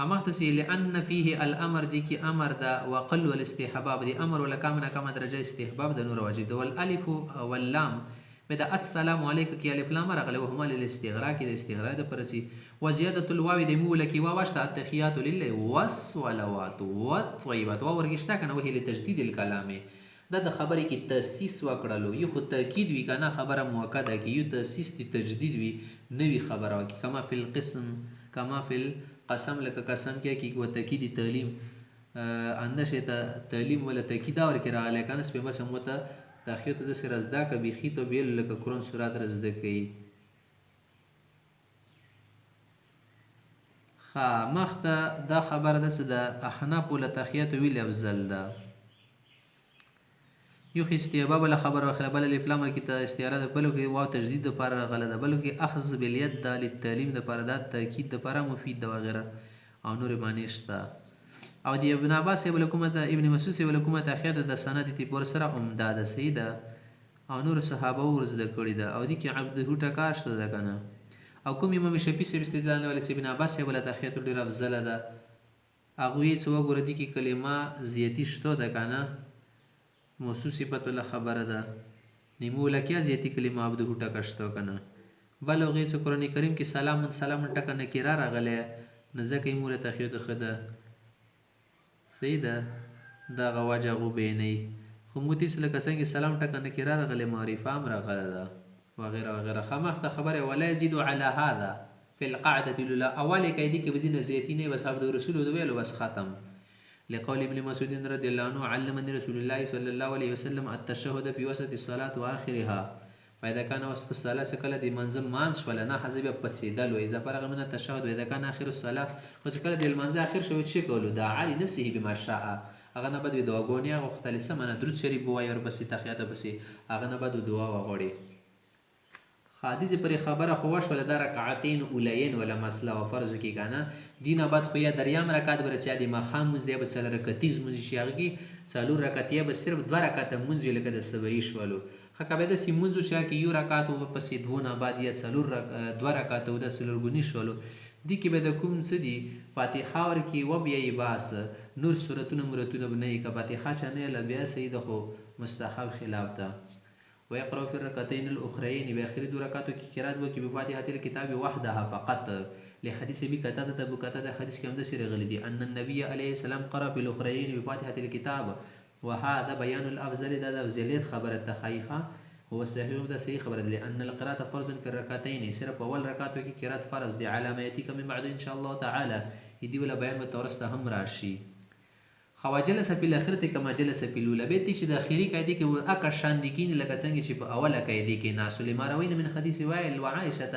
همغتسی لأن فيه الامر دی کی امر دا وقل والاستحباب دی امر ولا کامنا کما درجه استحباب د نور واجب ده والالف واللام بدا السلام علیکم کی الف لام راغله وهما للاستغراق د استغراق د پرسی وزياده الواو د مولا کی واوشت التحیات لله والصلوات والطيبات ورګشتا کنه وهي لتجديد الكلام دا د خبرې کی تاسیس وکړلو یو خو تاکید وی کنه خبره موکده کی یو تاسیس تی تجدید وی نوی خبره کی کما فی القسم کما فی قسم لکه قسم کې کی کو تاکید تعلیم انده شته تعلیم ولا تاکید اور کرا لکه نس په مر سموته تاخیت د سر رزدا کبي خي تو بیل لکه قران سورات رزده کوي خا مخته دا خبره ده د احناف ول تاخیت ویل افضل ده یو خو استیابه بله خبره واخله بله الف لام کې ته استعاره ده بلو کې واو تجدید دپاره راغله ده بلو کې اخذ بالید ده للتعلیم دپاره دا تاکید دپاره مفید ده وغیره او نورې معنی شته. او د ابن عباس صاحب له کومه ده ابن مسعود صاحب له کومه تاخیر ده د سند اعتبار سره عمده ده صحیح ده او نور صحابه ورزده کړي ده او دي کې عبده ټکا شته ده که نه. او کوم امام شفیع صاحب استدلال نه ولی ابن عباس صاحب له تاخیر ډېره افضله ده هغوی څه وګوره دي کې کلمه زیاتی شته ده که نه موصول صفت الله خبره ده نیمو لکیا زیاتی کلمه عبده ټکا شته که نه. بل هغې څه قرآن کریم کې سلام ټکه نکره راغلی نو ځکه یې موږ له تاخیر ته ښه ده صحیح ده دغه وجه هغو بیانوي. خو موږ داسې لکه څنګه سلام ټکه نکره راغلی معرفه هم راغله ده وغیره وغیره. خامخته خبره ولا یزید علی هذا فی القاعدة الاولى اول قاعدې کې بدینه زیاتی نه بس عبد رسول د ویلو بس ختم. لقول ابن مسعود رضی الله عنه علمني رسول الله صلی الله علیه وسلم التشهد في وسط الصلاة واخرها فاذا كان وسط الصلاة سکله د منځ مانځ شوله نه حذف پسیدل و اذا فرغ من التشهد واذا كان اخر الصلاة خو سکله د منځ اخر شوی چې کولو دا علی نفسه بما شاء هغه نه بد دعاګونی غوښتل سمنه درود شریف وایي او بس تحیات بس هغه نه بد دعا وغوړي. حدیث پر خبره خو وشوله د رکعتین اولین ولا مسله و فرض کې کنه دین بعد خو یا دریام رکعت برسیا دی مخام مز دی بس رکعتیز مز شي هغه کې څلور رکعتیه بس صرف 2 رکعت مونږ لکه د سبعی شولو خکه د سیمونځ چې کې یو رکعت او پسې دوه بعد یا څلور 2 رکعت او د څلورګونی شولو دی کې به د کوم څه دی فاتحه ور کې و بیا باس نور سورتونه مرتونه بنئ ک فاتحه چنه ل بیا سید خو مستحب خلاف ده. ويقرأ في الركعتين الأخرين بآخر 2 ركعتو کی قرات وکي بفاتحة الكتاب وحدها فقط لحديث ابي قتادة ابو قتادة حديث کې هم د سره غلي دي ان النبي عليه السلام قرأ في الأخرين بفاتحة الكتاب وهذا بيان الافضل د افضليت خبره تخيخه هو صحيح ده صحيح خبره لان القراءة فرض في الركعتين صرف اول ركعتو کی قرات فرض دي على ما ياتيك من بعد ان شاء الله تعالى يدي ولا بيان متورسته هم راشي. خواجلس فی الاخرته کما جلس فی الاولى بیت چې د اخیری قاعده کې اکه شان دي کین لکه څنګه چې په اوله قاعده کې ناسو لمروین من حدیث وائل وعائشه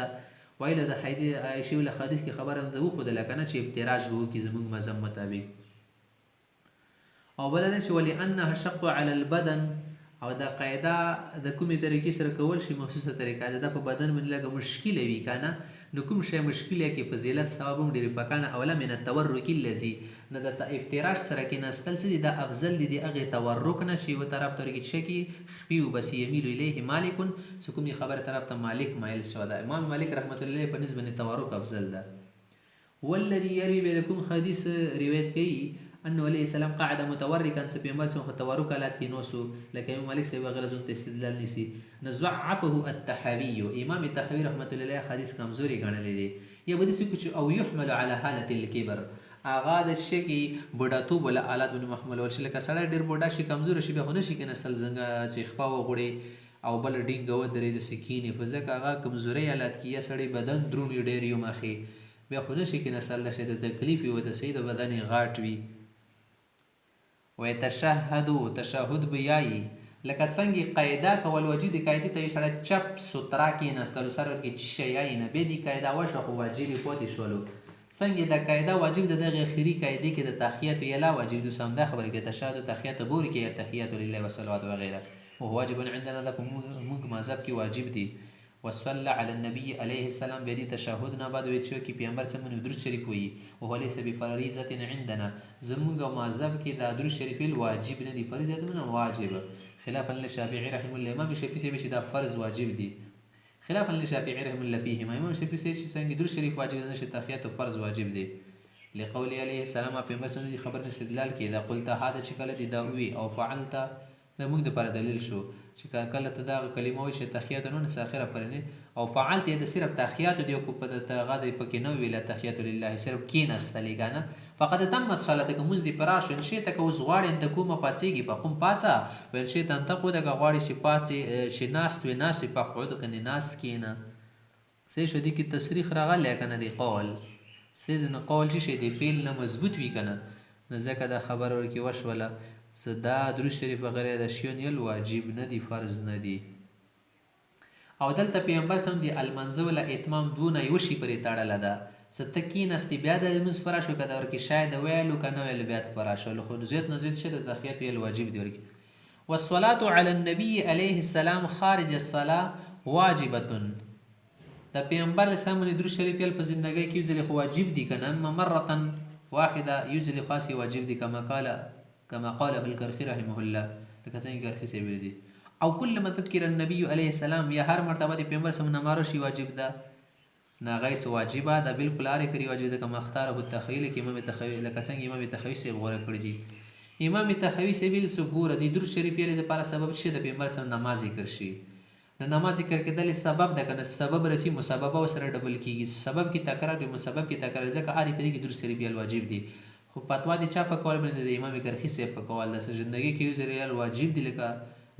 وائل د حدیث عائشه ول حدیث کې خبره ده خو د لکنه چې افتراج وو کې زموږ مذهب مطابق او بل دا چې ولی انها شق علی البدن او دا قاعده د کومې طریقې سره کول شي مخصوصه طریقه ده په بدن باندې لګه مشکل وي کنه نو کوم شی مشکله کې فضیلت ثواب هم ډیر فکانه اوله من التورک الذي نه د افتراش سره کې نستل څه دي د افضل دي هغه تورک نه شي و طرف ته کې شي خفي بس يميل الیه مالک سکومي خبره طرف ته مالک مایل شو ده امام مالک رحمت الله علیه په نسبت تورک افضل ده. والذي يروي بكم حديث روایت کوي انه عليه السلام قاعد متوركا سبيمر سو تورك الات کې نوسو لکه امام مالک صاحب غیر ځون استدلال نسی نزعفه التحوي امام التحوي رحمت الله علیه حدیث کمزوري ګڼل دي یا بده څه او يحمل على حاله الكبر اغا د شکی بډاتو بل آلات بن محمل ورشي لکه سړی ډیر بډا شي کمزور شي به نه شي کنه سل زنګ چې خپا وغړي او بل ډینګ و درې د سکینه په ځکه هغه کمزوري آلات کې یا سړی بدن درون ډیر یو مخي به خو نه شي کنه سل شه د تکلیف او د سید بدن غاټ وي. ويتشهد تشهد بیاي لکه څنګه قاعده کول وجود قاعده ته سره چپ سترا کې نستلو سره کې شي نه به دي قاعده واشه خو واجب پاتې شولو څنګه د قاعده واجب د اخیری قاعده کې د تحیات یلا واجب د سمده خبره کې تشهد تحیات بور کې تحیات لله والصلوات وغيرها او واجب عندنا لكم موږ مذهب کې واجب دي. وصلى على النبي عليه السلام بدي تشهد نه بعد وچو کې پیغمبر سره درود شریف وي او هله سبي فريضه عندنا زموږ مذهب کې د درود شریف واجب نه دي فرض نه واجب خلافا للشافعي رحمه الله امام شافعي چې دا فرض واجب دي خلافا للشافعي رحمه الله فيه امام شافعي چې څنګه درود شریف واجب نه شي تحیات فرض واجب دي. لقول عليه السلام پیغمبر سره خبر استدلال کې دا قلت هذا چې کله دي دا وی او فعلت د موږ د پر دلیل شو چې کله ته دا کلمه وي چې تحیات نو اخره پرنه او فعلت د صرف تحیات دی کو په د غد پکې نو ویله تحیات لله صرف کې نستلی کنه فقد تمت صلاتك موږ دی پراش ان شي تک اوس غواړي د کومه پاتېږي په کوم پاسه ول شي تن تقو د غواړي چې پاتې شي ناست وي ناس په قعود کني ناس کینه سه شو دي کې تصریح راغلی کنه دی قول سید نو قول شي دی فعل نه مضبوط وی کنه نو ځکه دا خبر ورکی وشوله صدا درود شریف وغیره د شیون یل واجب نه دی فرض نه دی. او دلته پیغمبر سم دی المنزه ولا اتمام دون یو شی پرې تاړه ده ستکین استی بیا د موږ فرا شو کده ورکی شاید ویلو کنه ویل بیا فرا شو خو زیات نه زیات شه د تحیات ویل واجب دی ورکی. والصلاة علی النبی علیه السلام خارج الصلاة واجبة. د پیغمبر اسلام باندې درود شریف ویل په زندګۍ کې یو ځل خو واجب دي کنه، اما مرة واحده یو ځل خاص واجب دي كما قاله الکرخی رحمه الله، لکه څنګه کرخی سی ویل دي. او کل ما تذکر النبی علیه السلام، یا هر مرتبه د پیغمبر سم نمارو شي واجب ده ناغیس واجبه ده بالکل هر کری واجب ده کما اختاره التخیل کې امام تخوی، لکه څنګه امام تخوی سی غوړه کړی دي. امام تخوی سی ویل سګور دي درود شریف یې لپاره سبب شي د پیغمبر سم نماز ذکر شي. د نماز ذکر کېدل سبب ده کنه، سبب رسی مسببه سره ډبل کیږي، سبب کی تکرار دی مسبب کی تکرار، ځکه اړ په دې کې درود شریف یې واجب دي. خو فتوا دي چا په کول باندې د امام کرخی سی په کول د ژوندۍ کې یو ځل واجب دي،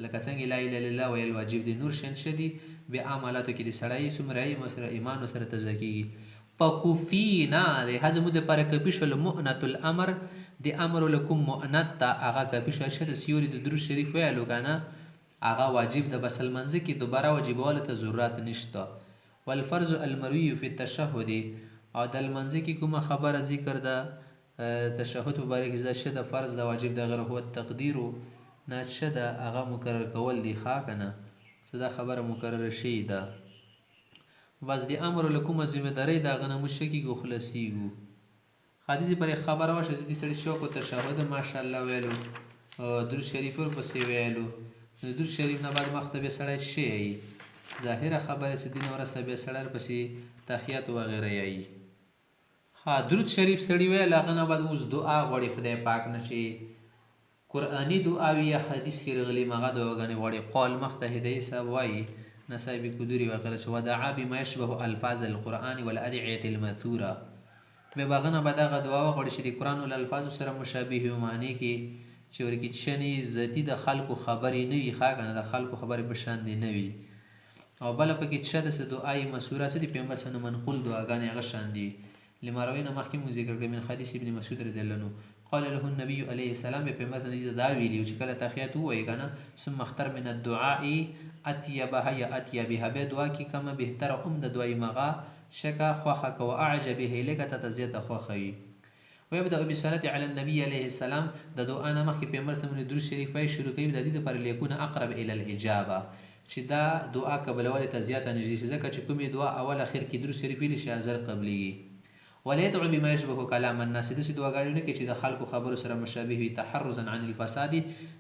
لکه څنګه لا اله الا الله ویل واجب دي. نور شین شدي بیا عملاتو کې د سړی څومره مسره ایمان سره تزکیږي. فکفینا لهذا مو د پر کپی شول مؤنت الامر، د امر لكم مؤنت تا هغه کپی شول شد سیوري د درود شریف ویلو کنه هغه واجب د بسل منځ کې دوباره واجبواله ته ضرورت نشته. والفرض المروي في التشهد، او د المنځ کې کومه خبره ذکر ده تشهد مبارک زده شده فرض د واجب د غیر هو التقدیر نه شده هغه مکرر کول دی ښه کنه، صدا خبره مکرر شي ده. بس د امر لكم ذمہداري دا غنه مشکی کو خلاصيږي. حدیث پر خبره واشه دي سړي شو کو تشهد ماشاءالله ویلو درود شریف ور پسې ویلو، درود شریف نه بعد مختبه سړی شي ظاهره خبره سدين ورسته به سړی پسې تحیات و غیره یي. ها درود شریف سړی ویل هغه نه بعد اوس دعا غوړي خدای پاک نشي قرآنی دعا وی حدیث کې رغلی مغه دعاګانې غوړي قول مختهدی صاحب وایي نسایبی کدوری وغیره چې ودعا بما يشبه الفاظ القرآن والادعیه الماثوره، به باغنه بدغه دعا وغوړي چې د قرآن او الفاظ سره مشابه و معنی کې چې ورکی شنی زدی د خلکو خبرې نه وي خاګنه د خلکو خبرې بشان دي نه وي. او بل پکې چې د دعای مسوره چې د پیغمبر سره منقول دعاګانې هغه شان دي. لما روينا مخکې ذکر کړم من حدیث ابن مسعود رضی الله عنه قال له النبي عليه السلام به پیغمبر سره دا ویلی چې کله تحیات وایي کنه ثم اختر من الدعاء اتیبها یا اتیبها به دعا کی کما بهتر د دعای مغا شکا خوخه کو اعجبه لک تزیت خوخی. ويبدا بالصلاه على النبي عليه السلام د دعا نه مخکې پیغمبر سره درود شریف پای شروع کوي د دې لپاره لیکون اقرب الى الاجابه چې دا دعا قبلول ته زیاته نږدې شي، ځکه چې کومې دعا اول اخر کې درود شریف ویل شي ازر قبليږي. ولا يدعو بما يشبه كلام الناس، د دې دعاګانې کې چې د خلکو خبرو سره مشابه وي تحرزا عن الفساد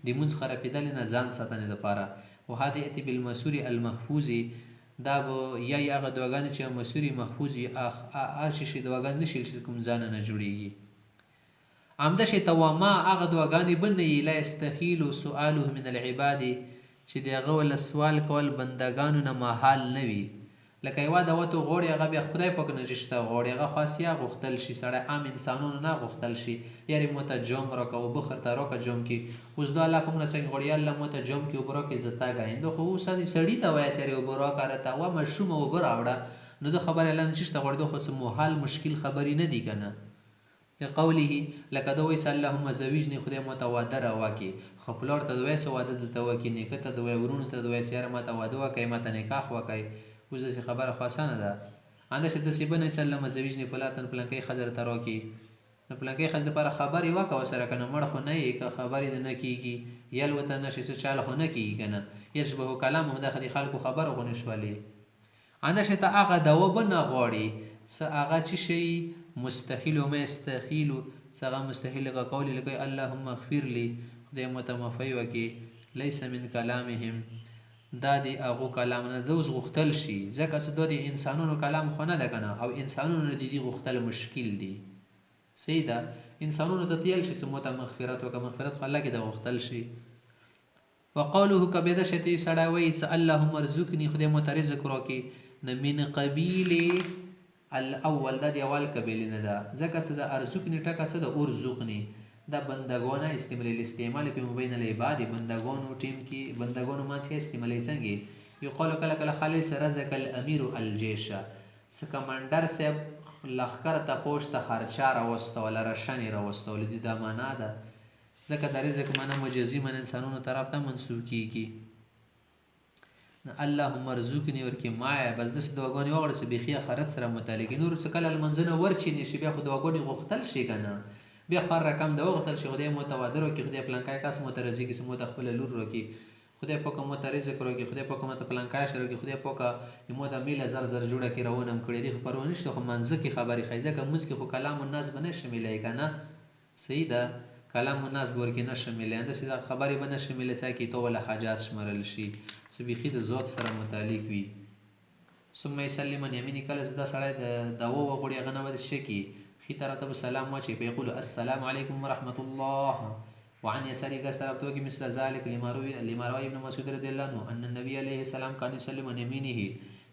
د منځ خرابېدل نه ځان ساتنې لپاره. وهذا ياتي بالمسور المحفوظ، دا به یا هغه دعاګانې چې مسوري محفوظ وي هغه شي دعاګانې نشي چې کوم ځان نه جوړيږي. عمده شي توما هغه دعاګانې بنې لا يستحيل سؤاله من العباد چې دغه ول سوال کول بندگانو نه محال نه وي. لکه یو د وته غوړي هغه بیا خدای پاک نه رښتا غوړي هغه خاصیا غختل شي سړی عام انسانونو نه غختل شي یاري مت جوم راکو بخر ته راکو جوم کې اوس دا الله په موږ څنګه غوړي الله مت جوم کې وبرو کې زتا غاینده خو ساسي سړی ته وای سره وبرو کارته و مشوم وبر اوړه نو د خبر اعلان نشته غوړي خو څه محال مشکل خبري نه دی کنه. قوله لکه دوی صلی اللهم زویجنی خدای مت واده را واکي خپلور ته دوی سو واده د توکي نیکه ته دوی ورونو ته دوی سره مت واده واکي مت نکاح واکي اوس د خبره خاصانه ده انده چې د سیبنه صلی الله مزویجنی پلاتن پلنکي خزر تروکي نه پلنکي خزر لپاره خبري واکه وسره کنه مړ خو نه یک خبري نه کیږي یل وته نشي څه چاله خو نه کیږي کنه یشبه کلام هم داخلي خلکو خبر غو نشولي انده چې ته هغه دوا بنه غوړي س هغه چې شي مستحيل وما يستحيل څنګه مستحيل کا قول لکه اللهم اغفر لي خدای متمفي وکي ليس من كلامهم دا دی هغه کلام نه دوز غختل شي ځکه چې دوی انسانونو کلام خو نه ده کنه او انسانونو د دې غختل مشکل دي سیدا انسانونو ته تیل شي سموته مغفرت او مغفرت خو الله کې د غختل شي. وقوله کبه د شتي سړاوي س اللهم ارزقني خدای مت رزق راکي نه من قبيل الاول دا دی اول قبیل نه ده ځکه چې د ارزقني ټکه څه د ارزقني دا بندگانه استعمال په مبین العباد بندگانو ټیم کې بندگانو مانځ کې استعمال څنګه یو قال کله کله خالد سره ذکر الامیر الجيش س کمانډر صاحب لخر ته پوښت خرچار واستول رشن راوستول دي دا معنا ده ځکه د رزق معنا مجازي من انسانونو طرف ته منسوب کیږي. اللهم ارزقني ورکی ما بس د دواګونی وغړ چې بخیا خرت سره متعلق نور څه کله المنزنه ورچی نشي بیا خو دواګونی غختل شي کنه بیا خور رقم د وغوښتل چې خدای مو ته واده وکړي، خدای پلانکای کس مو ته رزق کړي، مو ته خپله لور وکړي، خدای پاک مو ته رزق راکړي، خدای پاک مو ته پلانکای شته وکړي، خدای پاک مو ته میله زر زر جوړه کړي روانم کړي دي. خو پروا نشته، خو منځ کې خبرې ښایي، ځکه مونځ کې خو کلام الناس به نه شمیلی که نه، صحیح ده، کلام الناس به ورکې نه شمیلی، همداسې دا خبرې به نه شمیلی څه کې تو وله حاجات شمرل شي، څه بیخي د ذات سره متعلق وي. ثم یسلم عن یمینه، کله چې دا سړی د وغوړي هغه نه به څه کي، ښي طرف ته به سلام واچوي، فیقول السلام علیکم ورحمة الله، وعن یساري ګس طرف ته وکړي مثل ذلک، لما روی ابن مسعود رضی الله عنه ان النبي علیه السلام کان یسلم عن یمینه،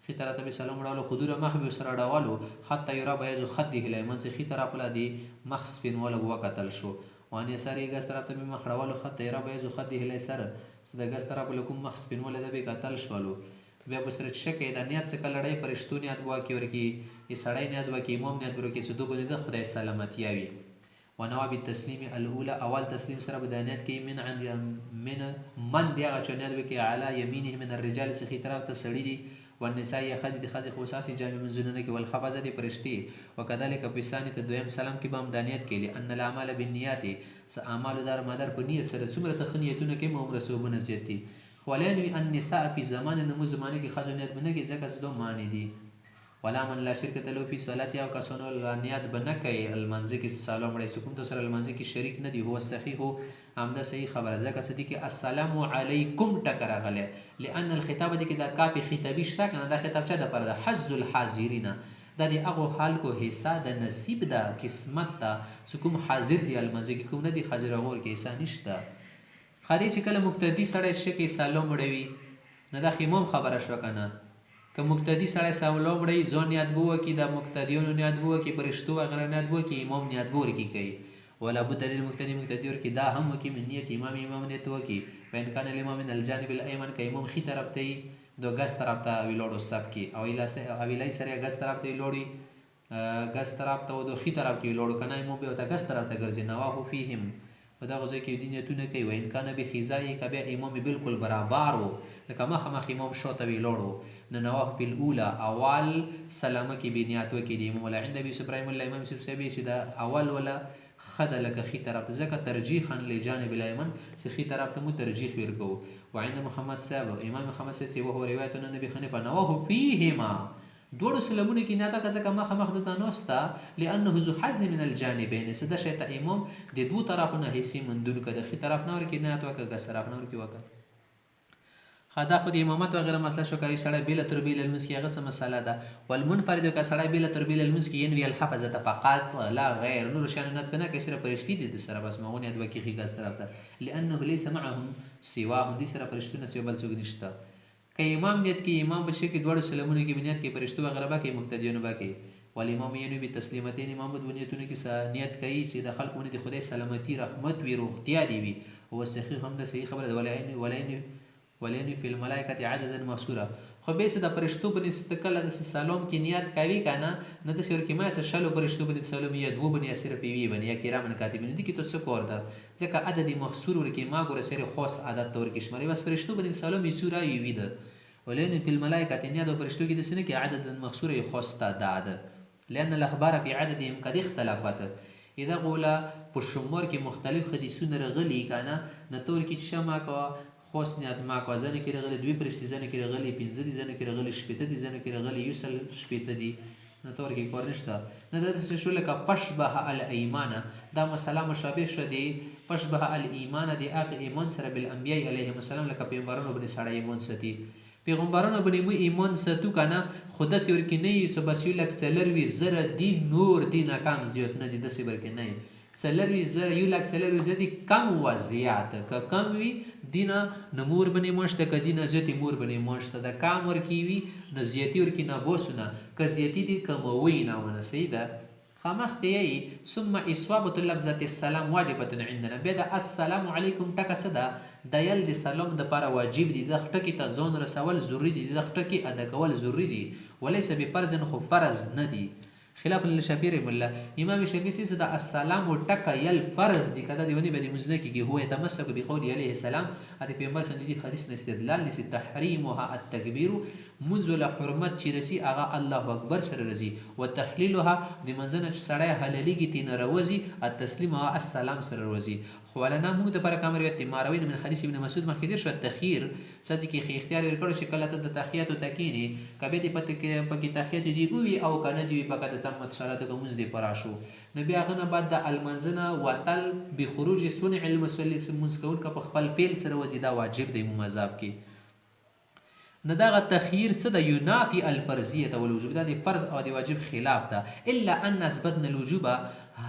ښي طرف ته به سلام وړولو، خو دوره مخ به ورسره اړولو، حتی یرا بیاض خده الایمن، چې ښي طرف له د مخ سپینوالی به وکتل شو، وعن یساري ګس طرف ته به مخ اړولو، حتی یرا بیاض خده الیسر، چې د ګس طرف له کوم مخ سپینوالی ده به کتل شولو. بیا به سره څه کوي، دا نیت څه کله لړۍ فرشتو نیت به وکړي ورکړي، یا سړی نیت به وکړي، امام نیت به وکړي چې دو باندې د خدای سلامتیا وي. ونواب التسلیم الاولى، اول تسلیم سره به دا نیت کوي، من دی هغه چې نیت وکړي علی یمینه من الرجال، څخه طرف ته سړي دي، والنساء یا ښځې د ښځې خو اساسي جامې منځونه نه کوي، والخفضه د فرشتې، وکذلک په ثاني ته دویم سلام کې به هم دا نیت کوي، لأن الاعمال بالنیات، څه اعمالو دار مدار په نیت سره، څومره ته ښه نیتونه کوي عمره ثوابونه زیات دي. ولا ينوي النساء في زمان نمو زمانه کې ښځو نیت به نه کوي، ځکه څه دو معنی دي. ولا من لا شرکت له فی صلات، او کسانو نیت به نه کوي المنځ کې سلام وړي، سکون ته سره المنځ کې شریک نه دي، هو صحیح همدا صحیح خبره، ځکه څه دي کې السلام علیکم ټکه راغلی، لأن الخطاب دي کې دا کاپي خطابي شته که نه، دا خطاب چا دپاره ده، حظ الحاضرین، دا د هغو خلکو حصه د نصیب ده، قسمت ده، چې کوم حاضر دي المنځ کې، کوم نه دي حاضر، هغو کې حصه نشته. خدای چې کله مقتدي سړی شکې سلام وړوي، نه دا خو امام خبره شوه که نه، که مقتدي سړی سلام وړوي، ځان نیت به وکړي، د مقتدیانو نیت به وکړي، فرشتو وغیره نیت به وکړي، امام نیت به ورکړي کوي، ولا بد للمقتدي مقتدي ورکړي، دا هم وکړي من نیت امام نیت وکړي، فإن کان الامام من الجانب الایمن، که امام ښي طرف ته وي، د ګس طرف ته ولاړو صف کې، او ایلای سره ګس طرف ته ولاړ، ګس طرف ته او د ښي طرف کې ولاړو که نه، امام بیا ورته ګس طرف ته ګرځي، نواه فیهم، په دغه ځای کې دي نیتونه کوي، وإن کان بخزایه، که بیا امام بالکل برابر و، لکه مخامخ امام شاته ولاړ و، نو نواه فی الاولی، اول سلامه کې بې نیت وکړي د امام، ولا عند ابي یوسف رحمه الله، امام یوسف صاحب چې د اول ولا ښه ده لکه ښي طرف ته، ځکه ترجیحا لجانب الایمن، چې ښي طرف ته مو ترجیح ورکوو. وعند محمد صاحب، امام محمد صاحب وهو روایت النبي حنیفه، نواه فیهما، دوړو سلامونه کې نه ده، ځکه مخامخ دته ناسته، لأنه ذو حظ من الجانبین، څه ده شی ته امام د دوو طرفونه حصې موندونکی، د ښي طرف نه ورکړي نیت وکړه، ګس طرف نه ورکړي وکړه. دا خو د امامت وغیره مسله شو، که یو سړی بېله تربیل المنځ کې هغه څه مسله ده. والمنفرد، که سړی بېله تربیل المنځ کې ینوي الحفظة فقط لا غیر، نورو شیانو نیت به نه کوي، صرف فرشتي دي د سره، بس مغو نیت به کېږي ګس طرف ته، لأنه لیس معهم سواهم، دې سره فرشتونه سوا بل څوک نشته. که امام نیت کې، امام به شي کې دواړو سلامونو کې به نیت کې، فرشتو وغیره به کوي، مقتدیانو به کوي. والامام ینوي بتسلیمتین، امام به دوه نیتونو کې نیت کوي چې د خلکو باندې د خدای سلامتي، رحمت وي، روغتیا دي وي، هو صحیح هم د صحیح خبره ده. ولین فی الملائکة عددا محصورا، خو بیا چې د فرشتو باندې ته کله داسې سلام کې نیت کوي که نه، نه داسې ورکې ما څه شلو فرشتو باندې سلام، یا دوو باندې، یا صرف یوې باندې، یا کرامن کاتبین، دې کې ته څه کار ده، ځکه عدد محصور ورکې ما ګوره صرف خاص عدد ته ورکې شماري، بس فرشتو باندې سلام یې سوره یوې ده. ولین فی الملائکة، نیت د فرشتو کې داسې نه کې عددا محصورا یې خاص تعداد، لأن الاخبار فی عددهم قد اختلفت، اذا غوله په شمار کې مختلف حدیثونه راغلي که نه، نه ته ورکې چې شمع کوه خاص نیت ما کوه، ځنې کې راغلي دوې فرشتې، ځنې کې راغلي 15 دي، ځنې کې راغلي 80 دي، ځنې کې راغلي 100 دي، نه ته ورکې کار نشته. نه دا داسې شو لکه فشبه الایمانه، دا مسله مشابه شوه د فشبه الایمانه د هغه ایمان سره بالانبیاء علیهم السلام، لکه پیغمبرانو باندې سړی ایمان ساتي، پیغمبرانو باندې مو ایمان ساتو که نه، خو داسې ورکې نه وي څه بس یو لک 40,000 دي، نور دي نه کم زیات نه دي، داسې ورکې نه وي 40,000 یو لک 40,000 دي، کم و زیات، که کم وي دینه نه مور باندې ماشته، که دینه زیاتې مور باندې ماشته، د کم ورکې وي نه زیاتي ورکې نه باسونه، که زیاتي دي کموي نه ونه، صحیح ده. خامخ ته یې ثم اصابة لفظة السلام واجبة عندنا، بیا د السلام علیکم ټکه څه ده، د یل د سلام دپاره واجب دي، دغه ټکي ته ځان رسول ضروري دي، دغه ټکي ادا کول ضروري دي، ولیس بفرض، خو فرض نه دي، خلاف للشافعي رحمه الله. امام شافعي چې د السلام ټکه یل فرض دي، که دا د ونې به د لمونځ نه کېږي، هو یتمسک بقوله علیه السلام، د پیغمبر څخه د دې حدیث نه استدلال نیسي، تحریمها التکبیر، مونځ له حرمت چې رسي هغه الله اکبر سره رسي وتحلیلها د منځ نه چې سړی حلالېږي ترېنه راوځي التسلیم او السلام سره راوځي خو ولنا موږ دپاره کوم روایت دی ما روینه من حدیث ابن مسعود مخکې تېر شو تخیر څه کې اختیار ورکړی چې کله ته د تحیاتو ته کښېنې که بیا دې پکې تحیات دي ووي او که نه دي وي پکه د تمت صلاتو که مونځ دې پوره شو نو بیا هغه نه بعد د المنځ نه وتل بخروج صنع المصلي مونځ کوونکی په خپل فعل سره وځي دا واجب دی مذهب کې نه دغه تخییر څه د ینافي الفرضیه والوجوب دا د فرض او د واجب خلاف ده الا ان اثبتنا الوجوب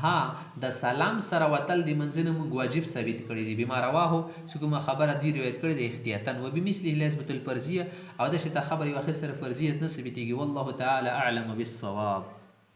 ها د سلام سره وتل د منځنه موږ واجب ثابت کړی دی بما رواه چې کومه خبره دی روایت کړی دی احتیاطا و بمثله لازمه الفرضیه او د شته خبر یو اخر سره فرضیت نه ثابتېږي والله تعالی اعلم بالصواب